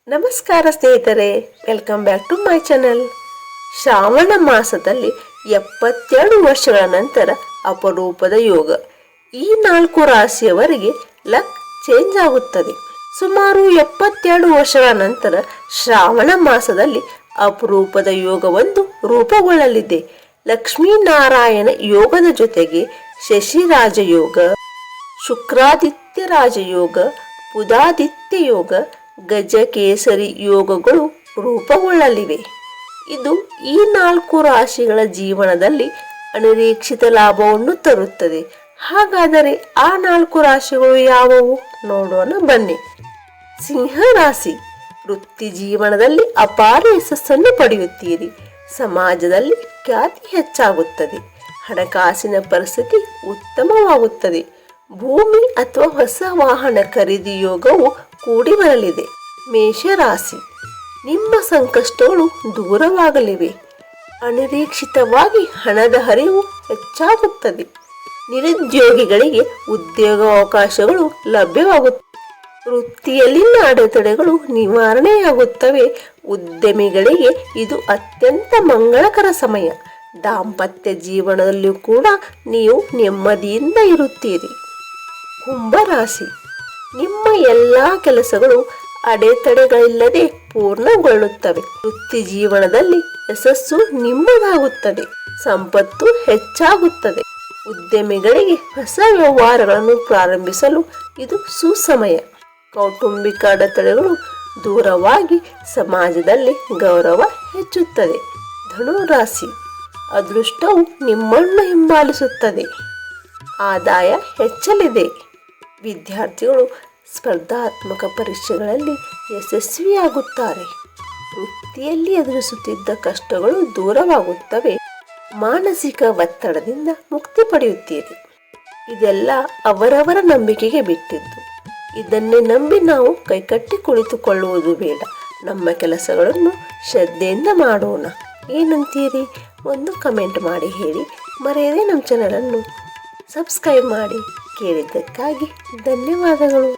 ನಮಸ್ಕಾರ ಸ್ನೇಹಿತರೆ, welcome back to my channel. Shravana ಮಾಸದಲ್ಲಿ 72 ವರ್ಷಗಳ ನಂತರ ಅಪರೂಪದ ಯೋಗ. ಈ 4 ರಾಶಿಯವರಿಗೆ ಲಕ್ ಚೇಂಜ್ ಆಗುತ್ತದೆ. ಸುಮಾರು 72 ವರ್ಷಗಳ ನಂತರ ಶ್ರಾವಣ ಮಾಸದಲ್ಲಿ ಅಪರೂಪದ ಯೋಗವೊಂದು ರೂಪುಗೊಳ್ಳಲಿದೆ. ಲಕ್ಷ್ಮೀನಾರಾಯಣ ಯೋಗದ ಜೊತೆಗೆ ಶಶಿ ರಾಜಯೋಗ, ಶುಕ್ರಾದಿತ್ಯ ರಾಜಯೋಗ, ಬುಧಾದಿತ್ಯ ಯೋಗ, ಗಜಕೇಸರಿ ಯೋಗಗಳು ರೂಪುಗೊಳ್ಳಲಿವೆ. ಇದು ಈ 4 ರಾಶಿಗಳ ಜೀವನದಲ್ಲಿ ಅನಿರೀಕ್ಷಿತ ಲಾಭವನ್ನು ತರುತ್ತದೆ. ಹಾಗಾದರೆ ಆ 4 ರಾಶಿಗಳು ಯಾವುವು ನೋಡೋಣ ಬನ್ನಿ. ಸಿಂಹ ರಾಶಿ. ವೃತ್ತಿ ಜೀವನದಲ್ಲಿ ಅಪಾರ ಯಶಸ್ಸನ್ನು ಪಡೆಯುತ್ತೀರಿ. ಸಮಾಜದಲ್ಲಿ ಖ್ಯಾತಿ ಹೆಚ್ಚಾಗುತ್ತದೆ. ಹಣಕಾಸಿನ ಪರಿಸ್ಥಿತಿ ಉತ್ತಮವಾಗುತ್ತದೆ. ಭೂಮಿ ಅಥವಾ ಹೊಸ ವಾಹನ ಖರೀದಿ ಯೋಗವು ಕೂಡಿ ಬರಲಿದೆ. ಮೇಷರಾಶಿ. ನಿಮ್ಮ ಸಂಕಷ್ಟಗಳು ದೂರವಾಗಲಿವೆ. ಅನಿರೀಕ್ಷಿತವಾಗಿ ಹಣದ ಹರಿವು ಹೆಚ್ಚಾಗುತ್ತದೆ. ನಿರುದ್ಯೋಗಿಗಳಿಗೆ ಉದ್ಯೋಗಾವಕಾಶಗಳು ಲಭ್ಯವಾಗುತ್ತವೆ. ವೃತ್ತಿಯಲ್ಲಿನ ಅಡೆತಡೆಗಳು ನಿವಾರಣೆಯಾಗುತ್ತವೆ. ಉದ್ಯಮಿಗಳಿಗೆ ಇದು ಅತ್ಯಂತ ಮಂಗಳಕರ ಸಮಯ. ದಾಂಪತ್ಯ ಜೀವನದಲ್ಲೂ ಕೂಡ ನೀವು ನೆಮ್ಮದಿಯಿಂದ ಇರುತ್ತೀರಿ. ಕುಂಭರಾಶಿ. ನಿಮ್ಮ ಎಲ್ಲ ಕೆಲಸಗಳು ಅಡೆತಡೆಗಳಿಲ್ಲದೆ ಪೂರ್ಣಗೊಳ್ಳುತ್ತವೆ. ವೃತ್ತಿ ಜೀವನದಲ್ಲಿ ಯಶಸ್ಸು ನಿಮ್ಮದಾಗುತ್ತದೆ. ಸಂಪತ್ತು ಹೆಚ್ಚಾಗುತ್ತದೆ. ಉದ್ಯಮಿಗಳಿಗೆ ಹೊಸ ವ್ಯವಹಾರಗಳನ್ನು ಪ್ರಾರಂಭಿಸಲು ಇದು ಸುಸಮಯ. ಕೌಟುಂಬಿಕ ಅಡೆತಡೆಗಳು ದೂರವಾಗಿ ಸಮಾಜದಲ್ಲಿ ಗೌರವ ಹೆಚ್ಚುತ್ತದೆ. ಧನುರಾಶಿ. ಅದೃಷ್ಟವು ನಿಮ್ಮನ್ನು ಹಿಂಬಾಲಿಸುತ್ತದೆ. ಆದಾಯ ಹೆಚ್ಚಲಿದೆ. ವಿದ್ಯಾರ್ಥಿಗಳು ಸ್ಪರ್ಧಾತ್ಮಕ ಪರೀಕ್ಷೆಗಳಲ್ಲಿ ಯಶಸ್ವಿಯಾಗುತ್ತಾರೆ. ವೃತ್ತಿಯಲ್ಲಿ ಎದುರಿಸುತ್ತಿದ್ದ ಕಷ್ಟಗಳು ದೂರವಾಗುತ್ತವೆ. ಮಾನಸಿಕ ಒತ್ತಡದಿಂದ ಮುಕ್ತಿ ಪಡೆಯುತ್ತೀರಿ. ಇದೆಲ್ಲ ಅವರವರ ನಂಬಿಕೆಗೆ ಬಿಟ್ಟಿದ್ದು. ಇದನ್ನೇ ನಂಬಿ ನಾವು ಕೈಕಟ್ಟಿ ಕುಳಿತುಕೊಳ್ಳುವುದು ಬೇಡ. ನಮ್ಮ ಕೆಲಸಗಳನ್ನು ಶ್ರದ್ಧೆಯಿಂದ ಮಾಡೋಣ. ಏನಂತೀರಿ? ಒಂದು ಕಮೆಂಟ್ ಮಾಡಿ ಹೇಳಿ. ಮರೆಯದೆ ನಮ್ಮ ಚಾನಲನ್ನು ಸಬ್ಸ್ಕ್ರೈಬ್ ಮಾಡಿ. ಕೇಳಿದ್ದಕ್ಕಾಗಿ ಧನ್ಯವಾದಗಳು.